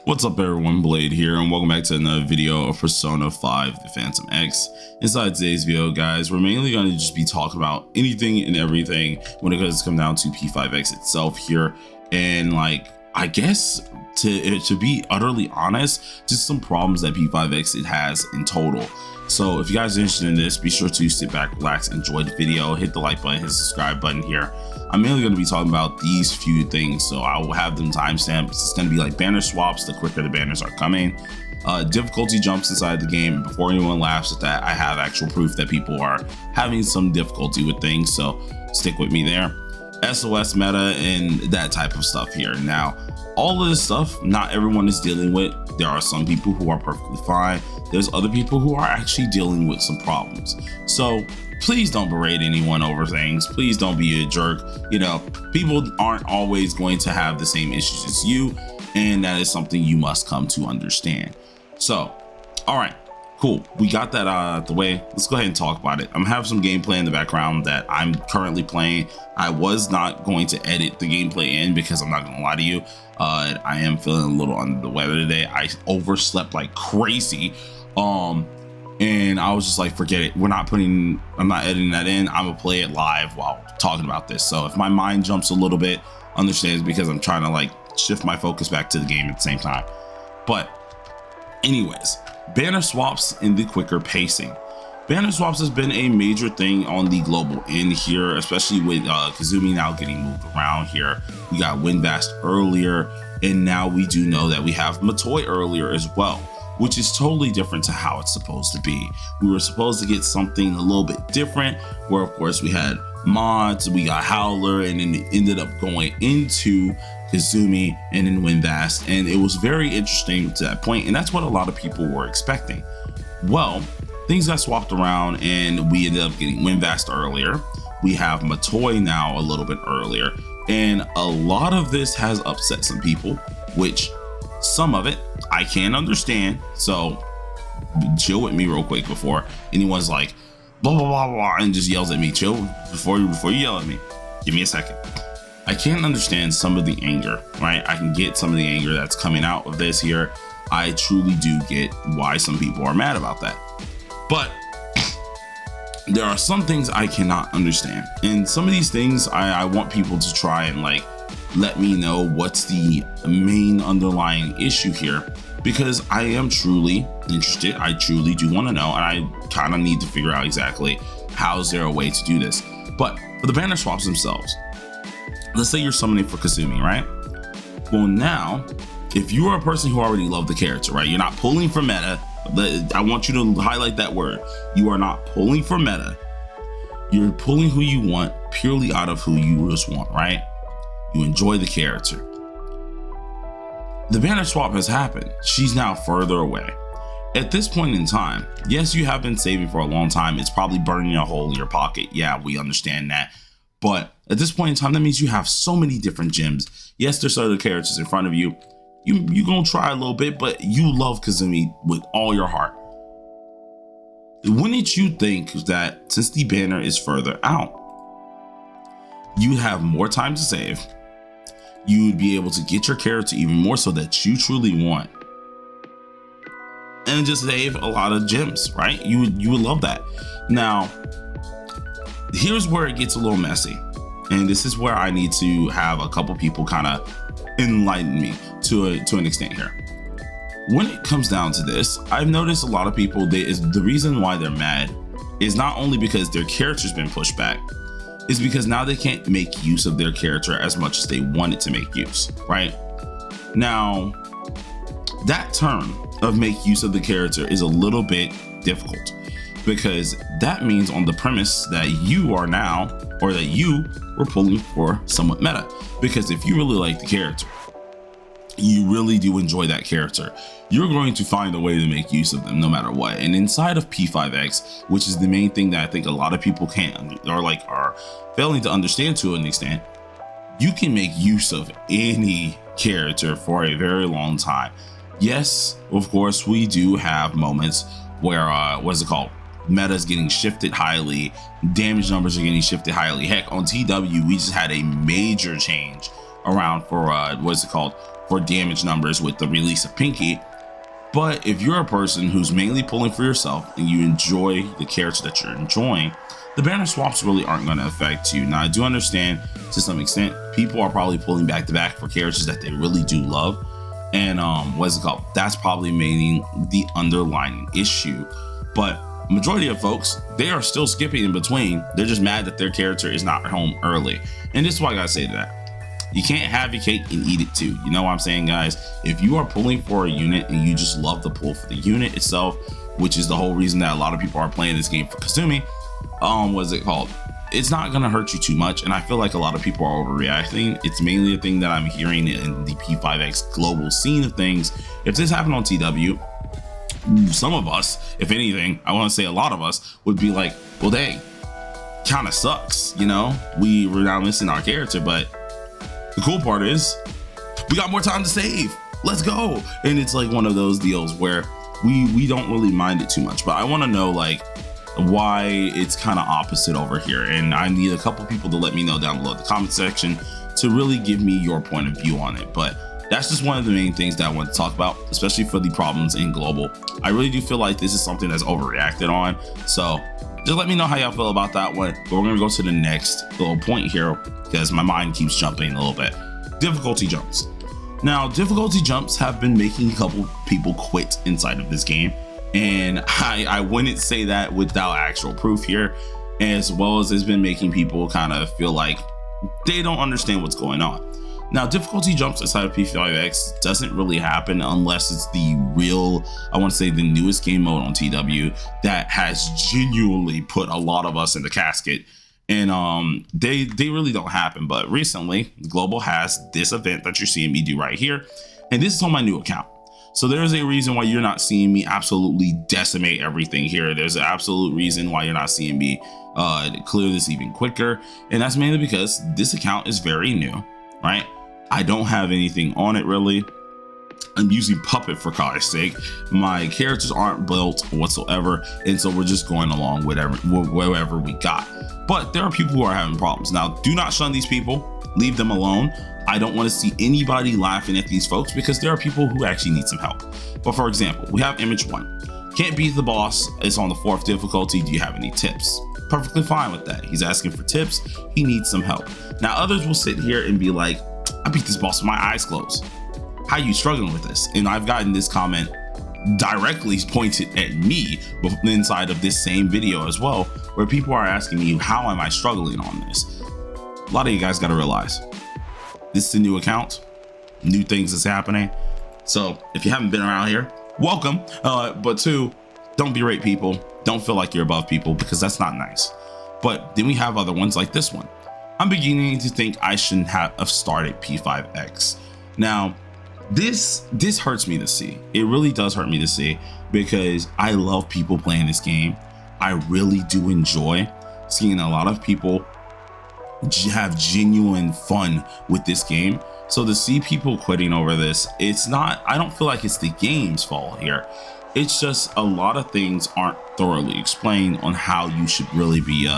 What's up everyone, Blade here, and welcome back to another video of Persona 5 the Phantom X. Inside today's video, guys, we're mainly going to just be talking about anything and everything when it does come down to P5X itself here. And I guess to be utterly honest, just some problems that P5X it has in total. So if you guys are interested in this, be sure to sit back, relax, enjoy the video, hit the like button, hit the subscribe button here. I'm mainly going to be talking about these few things, so I will have them timestamps. It's going to be like banner swaps, the quicker the banners are coming, difficulty jumps inside the game. And before anyone laughs at that, I have actual proof that people are having some difficulty with things, so stick with me there. SOS meta and that type of stuff here. Now, all of this stuff, not everyone is dealing with. There are some people who are perfectly fine. There's other people who are actually dealing with some problems. So please don't berate anyone over things. Please don't be a jerk. You know, people aren't always going to have the same issues as you, and that is something you must come to understand. So, all right, cool. We got that out of the way. Let's go ahead and talk about it. I'm gonna have some gameplay in the background that I'm currently playing. I was not going to edit the gameplay in because I'm not gonna lie to you. I am feeling a little under the weather today. I overslept like crazy. And I was just like, forget it. I'm not editing that in. I'm gonna play it live while talking about this. So if my mind jumps a little bit, understand it's because I'm trying to shift my focus back to the game at the same time. But anyways, banner swaps and the quicker pacing. Banner swaps has been a major thing on the global end here, especially with Kazumi now getting moved around here. We got Windvast earlier, and now we do know that we have Matoi earlier as well, which is totally different to how it's supposed to be. We were supposed to get something a little bit different, where of course we had mods, we got Howler, and then it ended up going into Kazumi and then Windvast, and it was very interesting to that point, and that's what a lot of people were expecting. Well, things got swapped around and we ended up getting Windvast earlier. We have Matoi now a little bit earlier, and a lot of this has upset some people, which some of it I can understand. So chill with me real quick before anyone's like blah blah blah blah and just yells at me. Chill before you yell at me. Give me a second. I can understand some of the anger, right? I can get some of the anger that's coming out of this here. I truly do get why some people are mad about that. But there are some things I cannot understand. And some of these things I want people to try and let me know what's the main underlying issue here, because I am truly interested. I truly do want to know, and I kind of need to figure out exactly how is there a way to do this. But for the banner swaps themselves, let's say you're summoning for Kazumi, right? Well, now, if you are a person who already loved the character, right? You're not pulling for meta. I want you to highlight that word. You are not pulling for meta. You're pulling who you want purely out of who you just want, right? You enjoy the character. The banner swap has happened. She's now further away. At this point in time, yes, you have been saving for a long time. It's probably burning a hole in your pocket. Yeah, we understand that. But at this point in time, that means you have so many different gems. Yes, there's other characters in front of you. You're gonna try a little bit, but you love Kazumi with all your heart. Wouldn't you think that since the banner is further out, you have more time to save? You would be able to get your character even more so that you truly want, and just save a lot of gems, right? You would love that. Now, here's where it gets a little messy, and this is where I need to have a couple people kind of enlighten me to an extent here. When it comes down to this, I've noticed a lot of people, the reason why they're mad is not only because their character's been pushed back, is because now they can't make use of their character as much as they wanted to make use, right? Now, that term of make use of the character is a little bit difficult, because that means on the premise that you are now, or that you were pulling for somewhat meta. Because if you really like the character, you really do enjoy that character, you're going to find a way to make use of them no matter what. And inside of P5X, which is the main thing that I think a lot of people can't, or are failing to understand to an extent, you can make use of any character for a very long time. Yes, of course, we do have moments where, what's it called? Meta is getting shifted highly, damage numbers are getting shifted highly. Heck, on TW, we just had a major change around for, what's it called? for damage numbers with the release of Pinky. But if you're a person who's mainly pulling for yourself and you enjoy the character that you're enjoying, the banner swaps really aren't going to affect you. Now, I do understand to some extent people are probably pulling back to back for characters that they really do love, and what's it called, that's probably meaning the underlying issue. But majority of folks, they are still skipping in between. They're just mad that their character is not home early. And this is why I gotta say that you can't have your cake and eat it too. You know what I'm saying, guys? If you are pulling for a unit and you just love the pull for the unit itself, which is the whole reason that a lot of people are playing this game for Kasumi, what's it called, it's not gonna hurt you too much. And I feel like a lot of people are overreacting. It's mainly a thing that I'm hearing in the P5X global scene of things. If this happened on TW, some of us, if anything, I want to say a lot of us would be like, well, dang, kind of sucks, you know, we're now missing our character. But the cool part is we got more time to save, let's go. And it's like one of those deals where we don't really mind it too much. But I want to know like why it's kind of opposite over here, and I need a couple people to let me know down below in the comment section to really give me your point of view on it. But that's just one of the main things that I want to talk about, especially for the problems in global. I really do feel like this is something that's overreacted on. So just let me know how y'all feel about that one. But we're gonna go to the next little point here because my mind keeps jumping a little bit. Difficulty jumps. Now, difficulty jumps have been making a couple people quit inside of this game. And I wouldn't say that without actual proof here, as well as it's been making people kind of feel like they don't understand what's going on. Now, difficulty jumps inside of P5X doesn't really happen unless it's the real, I want to say the newest game mode on TW that has genuinely put a lot of us in the casket. And they really don't happen. But recently, Global has this event that you're seeing me do right here. And this is on my new account. So there's a reason why you're not seeing me absolutely decimate everything here. There's an absolute reason why you're not seeing me clear this even quicker. And that's mainly because this account is very new, right? I don't have anything on it really. I'm using Puppet for Christ's sake. My characters aren't built whatsoever, and so we're just going along with wherever we got. But there are people who are having problems. Now, do not shun these people. Leave them alone. I don't want to see anybody laughing at these folks because there are people who actually need some help. But for example, we have Image 1. Can't beat the boss. It's on the 4th difficulty. Do you have any tips? Perfectly fine with that. He's asking for tips. He needs some help. Now, others will sit here and be like, I beat this boss with my eyes closed. How are you struggling with this? And I've gotten this comment directly pointed at me inside of this same video as well, where people are asking me, how am I struggling on this? A lot of you guys got to realize this is a new account, new things is happening. So if you haven't been around here, welcome. But 2, don't berate people. Don't feel like you're above people because that's not nice. But then we have other ones like this one. I'm beginning to think I shouldn't have started P5X. Now, this hurts me to see. It really does hurt me to see because I love people playing this game. I really do enjoy seeing a lot of people have genuine fun with this game. So to see people quitting over this, it's not, I don't feel like it's the game's fault here. It's just a lot of things aren't thoroughly explained on how you should really be,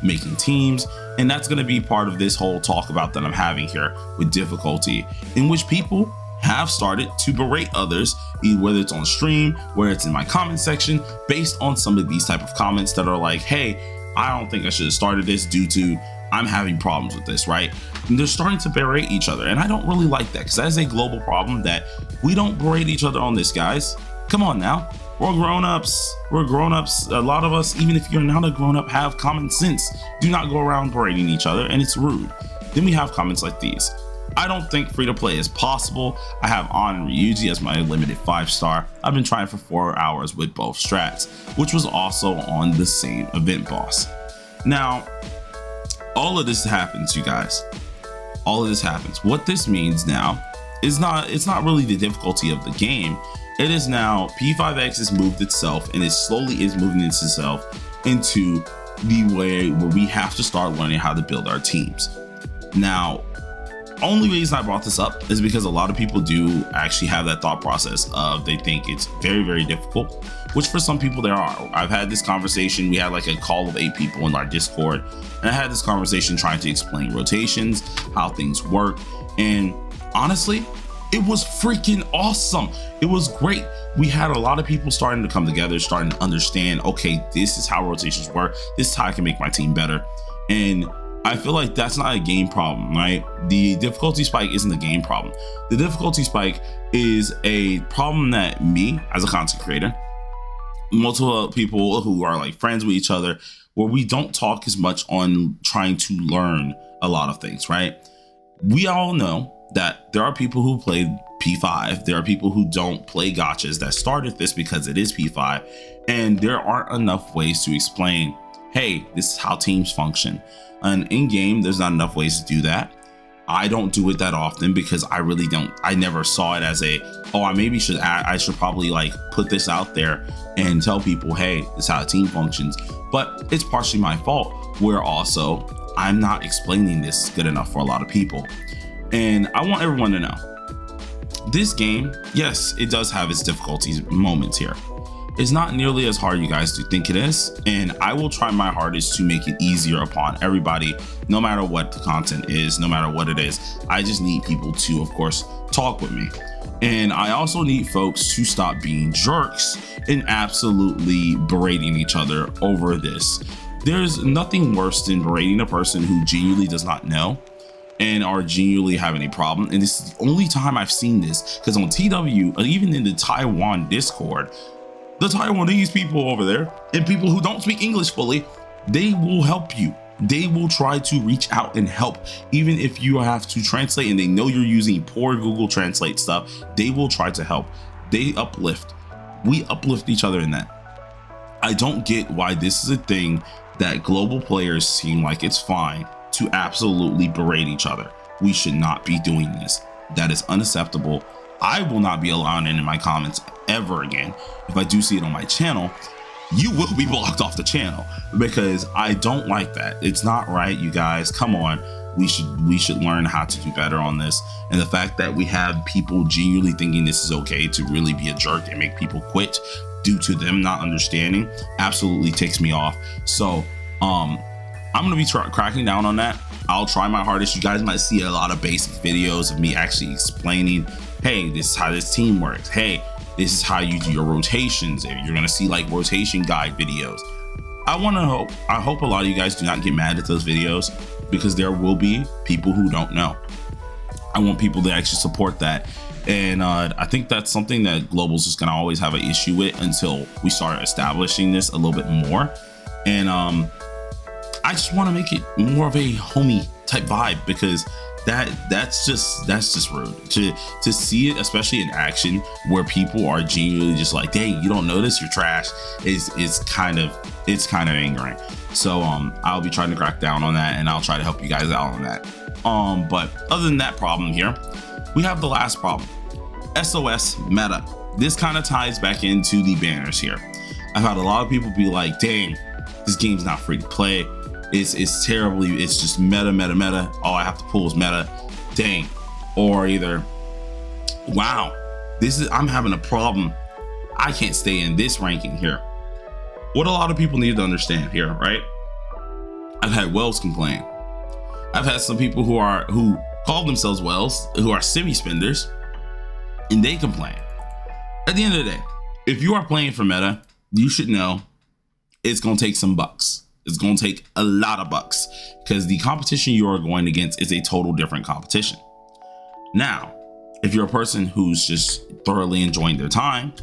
making teams. And that's going to be part of this whole talk about that I'm having here with difficulty, in which people have started to berate others, whether it's on stream, whether it's in my comment section, based on some of these type of comments that are like, hey, I don't think I should have started this due to I'm having problems with this, right? And they're starting to berate each other. And I don't really like that because that is a global problem that we don't berate each other on this, guys. Come on now. We're grown-ups. We're grown-ups. A lot of us, even if you're not a grown-up, have common sense. Do not go around berating each other, and it's rude. Then we have comments like these. I don't think free-to-play is possible. I have On and Ryuji as my limited 5-star. I've been trying for 4 hours with both strats, which was also on the same event boss. Now, all of this happens, you guys. All of this happens. What this means now is it's not really the difficulty of the game. It is now P5X has moved itself and it slowly is moving itself into the way where we have to start learning how to build our teams. Now, only reason I brought this up is because a lot of people do actually have that thought process of they think it's very, very difficult, which for some people there are. I've had this conversation. We had like a call of 8 people in our Discord, and I had this conversation trying to explain rotations, how things work. And honestly, it was freaking awesome. It was great. We had a lot of people starting to come together, starting to understand, okay, this is how rotations work. This is how I can make my team better. And I feel like that's not a game problem, right? The difficulty spike isn't a game problem. The difficulty spike is a problem that me, as a content creator, multiple people who are like friends with each other, where we don't talk as much on trying to learn a lot of things, right? We all know that there are people who play P5. There are people who don't play gotchas that started this because it is P5. And there aren't enough ways to explain, hey, this is how teams function. And in game, there's not enough ways to do that. I don't do it that often because I never saw it as I should probably like put this out there and tell people, hey, this is how a team functions. But it's partially my fault, where also I'm not explaining this good enough for a lot of people. And I want everyone to know, this game, yes, it does have its difficulties moments here. It's not nearly as hard you guys do think it is, and I will try my hardest to make it easier upon everybody, no matter what the content is, no matter what it is. I just need people to, of course, talk with me. And I also need folks to stop being jerks and absolutely berating each other over this. There's nothing worse than berating a person who genuinely does not know and are genuinely having a problem. And this is the only time I've seen this, because on TW, even in the Taiwan Discord, the Taiwanese people over there and people who don't speak English fully, they will help you. They will try to reach out and help. Even if you have to translate and they know you're using poor Google Translate stuff, they will try to help. They uplift. We uplift each other in that. I don't get why this is a thing that global players seem like it's fine to absolutely berate each other. We should not be doing this. That is unacceptable. I will not be allowing it in my comments ever again. If I do see it on my channel, you will be blocked off the channel, because I don't like that. It's not right, you guys. Come on. We should learn how to do better on this. And the fact that we have people genuinely thinking this is okay to really be a jerk and make people quit due to them not understanding absolutely takes me off. So I'm gonna be cracking down on that. I'll try my hardest. You guys might see a lot of basic videos of me actually explaining, hey, this is how this team works. Hey, this is how you do your rotations. You're gonna see like rotation guide videos. I hope a lot of you guys do not get mad at those videos, because there will be people who don't know. I want people to actually support that. And I think that's something that Global's just gonna always have an issue with until we start establishing this a little bit more. And I just want to make it more of a homie type vibe, because that's just rude to see it, especially in action, where people are genuinely just like, dang, you don't notice, you're trash. It's kind of angering. So I'll be trying to crack down on that, and I'll try to help you guys out on that. But other than that problem here, we have the last problem, SOS meta. This kind of ties back into the banners here. I've had a lot of people be like, dang, this game's not free to play. It's terribly, it's just meta. All I have to pull is meta. Dang. Or either, wow, I'm having a problem. I can't stay in this ranking here. What a lot of people need to understand here, right? I've had Wells complain. I've had some people who call themselves Wells, who are semi-spenders, and they complain. At the end of the day, if you are playing for meta, you should know it's gonna take some bucks. It's going to take a lot of bucks, because the competition you are going against is a total different competition. Now, if you're a person who's just thoroughly enjoying their time,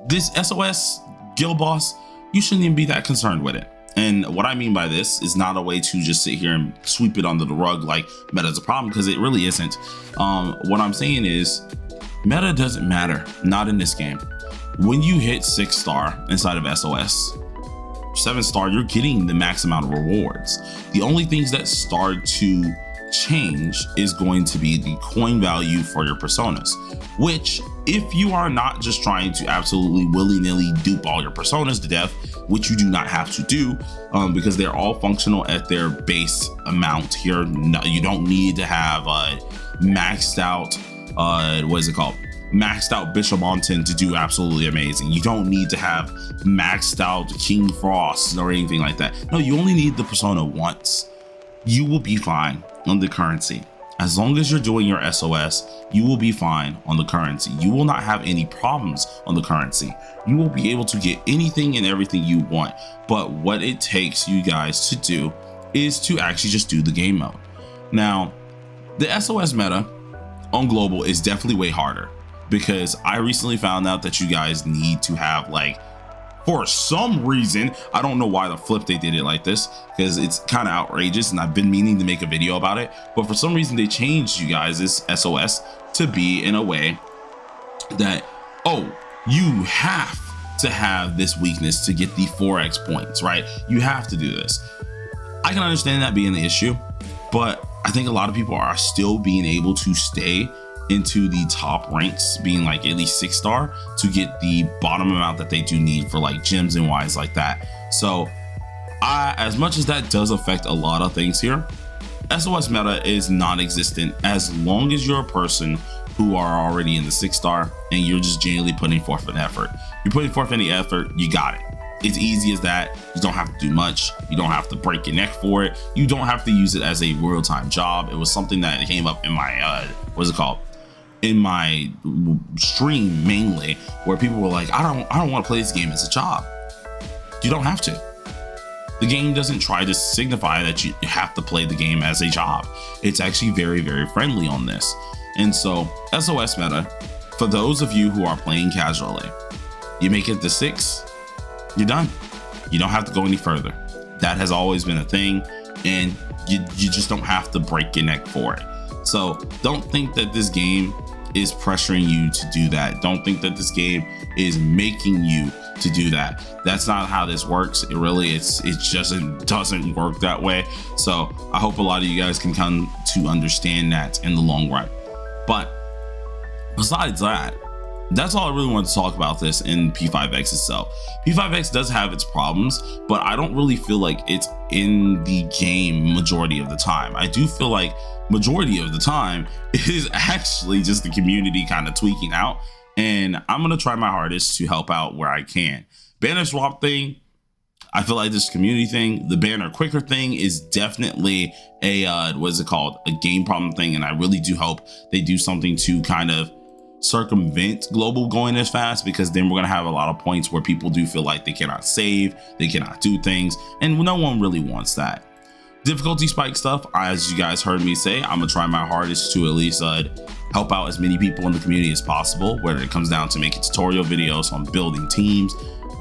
this SOS guild boss, you shouldn't even be that concerned with it. And what I mean by this is not a way to just sit here and sweep it under the rug like meta's a problem, because it really isn't. What I'm saying is meta doesn't matter, not in this game. When you hit 6-star inside of SOS, 7-star, you're getting the max amount of rewards. The only things that start to change is going to be the coin value for your personas, which, if you are not just trying to absolutely willy-nilly dupe all your personas to death, which you do not have to do, because they're all functional at their base amount here. No, you don't need to have maxed out, maxed out Bishop Monten to do absolutely amazing. You don't need to have maxed out King Frost or anything like that. No, you only need the persona once. You will be fine on the currency. As long as you're doing your SOS, you will be fine on the currency. You will not have any problems on the currency. You will be able to get anything and everything you want. But what it takes you guys to do is to actually just do the game mode. Now, the SOS meta on global is definitely way harder, because I recently found out that you guys need to have, like, for some reason, I don't know why the flip they did it like this, because it's kind of outrageous and I've been meaning to make a video about it, but for some reason they changed you guys' SOS to be in a way that, oh, you have to have this weakness to get the 4x points, right? You have to do this. I can understand that being the issue, but I think a lot of people are still being able to stay into the top ranks, being like at least 6-star, to get the bottom amount that they do need for like gems and wise like that. So as much as that does affect a lot of things here, SOS meta is non-existent as long as you're a person who are already in the 6-star and you're just genuinely putting forth an effort. You're putting forth any effort, you got it. It's easy as that. You don't have to do much. You don't have to break your neck for it. You don't have to use it as a real-time job. It was something that came up in my what's it called, in my stream mainly, where people were like, I don't want to play this game as a job. You don't have to. The game doesn't try to signify that you have to play the game as a job. It's actually very, very friendly on this. And so SOS meta, for those of you who are playing casually, you make it to 6, you're done. You don't have to go any further. That has always been a thing, and you just don't have to break your neck for it. So don't think that this game is pressuring you to do that. Don't think that this game is making you to do that. That's not how this works. It just doesn't work that way. So I hope a lot of you guys can come to understand that in the long run. But besides that, that's all I really want to talk about this in P5X itself. P5X does have its problems, but I don't really feel like it's in the game majority of the time. I do feel like majority of the time is actually just the community kind of tweaking out, and I'm gonna try my hardest to help out where I can. Banner swap thing, I feel like this community thing, the banner quicker thing is definitely a what is it called, a game problem thing, and I really do hope they do something to kind of circumvent global going as fast, because then we're gonna have a lot of points where people do feel like they cannot save, they cannot do things, and no one really wants that. Difficulty spike stuff, as you guys heard me say, I'm gonna try my hardest to at least help out as many people in the community as possible, whether it comes down to making tutorial videos on building teams,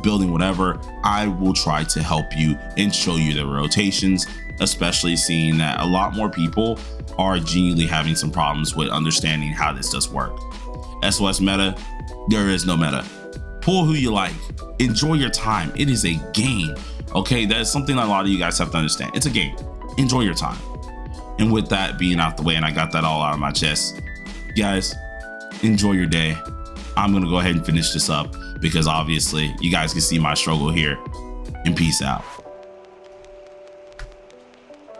building whatever. I will try to help you and show you the rotations, especially seeing that a lot more people are genuinely having some problems with understanding how this does work. SOS meta, there is no meta. Pull who you like, enjoy your time. It is a game, okay? That is something a lot of you guys have to understand. It's a game. Enjoy your time. And with that being out the way, and I got that all out of my chest, guys, enjoy your day. I'm gonna go ahead and finish this up, because obviously you guys can see my struggle here, and peace out.